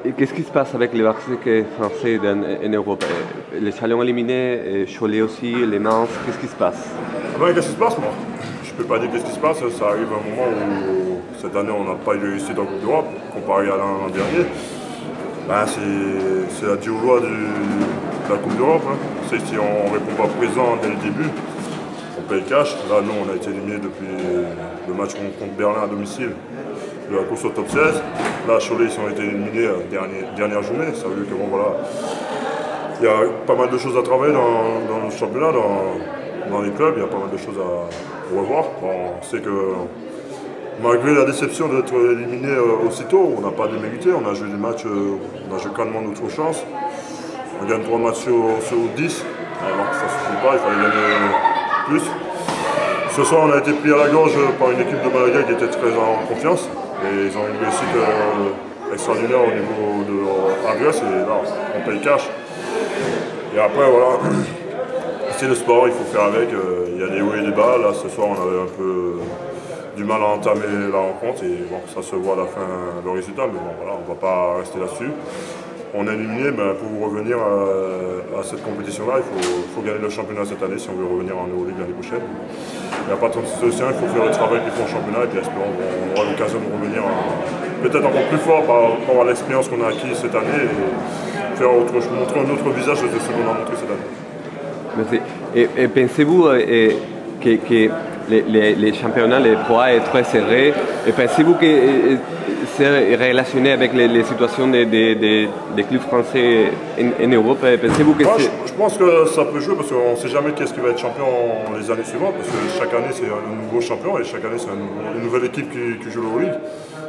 Et qu'est-ce qui se passe avec les baskets français en Europe? Les Chalons éliminés, Cholet aussi, les Mans, qu'est-ce qui se passe? Ah ben, qu'est-ce qui se passe, moi? Je peux pas dire qu'est-ce qui se passe, ça arrive à un moment où cette année on n'a pas eu de réussite en Coupe d'Europe, comparé à l'an dernier. Ben, c'est la dure loi de la Coupe d'Europe. Hein. Si on ne répond pas présent dès le début, on paye cash. Là, nous, on a été éliminés depuis le match contre Berlin à domicile de la course au top 16. Là, Cholet, ils ont été éliminés dernière journée. Ça veut dire que bon, voilà, il y a pas mal de choses à travailler dans le championnat, dans les clubs. Il y a pas mal de choses à revoir. Bon, on sait que malgré la déception d'être éliminé aussitôt, on n'a pas démérité. On a joué des matchs, on a joué calmement notre chance. On gagne 3 matchs sur 10. Alors, ça ne suffit pas, il fallait gagner plus. Ce soir, on a été pris à la gorge par une équipe de Malaga qui était très en confiance. Et ils ont une réussite extraordinaire au niveau de leur adresse. Et là, on paye cash. Et après, voilà, c'est le sport, il faut faire avec. Il y a des hauts et des bas. Là, ce soir, on avait un peu du mal à entamer la rencontre. Et bon, ça se voit à la fin, le résultat. Mais bon, voilà, on ne va pas rester là-dessus. On est éliminé, mais pour revenir à cette compétition-là, il faut gagner le championnat cette année si on veut revenir en Euroleague l'année prochaine. Il n'y a pas tant de solution, il faut faire le travail qu'ils font au championnat et puis espérons qu'on aura l'occasion de revenir peut-être encore plus fort par rapport à l'expérience qu'on a acquise cette année et faire montrer un autre visage de ce qu'on a montré cette année. Merci. Et pensez-vous que les championnats, les Pro A est très serré? Et pensez-vous que c'est relationné avec les situations des clubs français en Europe? Pensez-vous que je pense que ça peut jouer parce qu'on ne sait jamais qui va être champion les années suivantes parce que chaque année c'est un nouveau champion et chaque année c'est une nouvelle équipe qui joue l'Euroleague.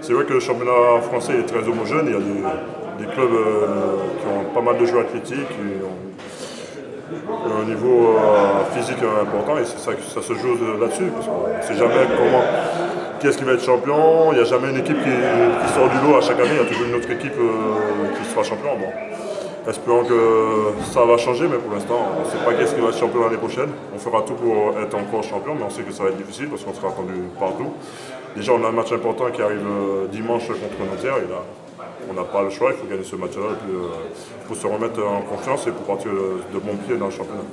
C'est vrai que le championnat français est très homogène, il y a des clubs qui ont pas mal de joueurs athlétiques, qui ont un niveau physique important et c'est ça que ça se joue là-dessus parce qu'on ne sait jamais qui est-ce qui va être champion. Il n'y a jamais une équipe qui sort du lot à chaque année, il y a toujours une autre équipe qui sera champion. Bon. Espérons que ça va changer, mais pour l'instant, on ne sait pas qui est-ce qui va être champion l'année prochaine. On fera tout pour être encore champion, mais on sait que ça va être difficile parce qu'on sera attendu partout. Déjà, on a un match important qui arrive dimanche contre Nanterre et là, on n'a pas le choix, il faut gagner ce match-là pour se remettre en confiance et pour partir de bon pied dans le championnat.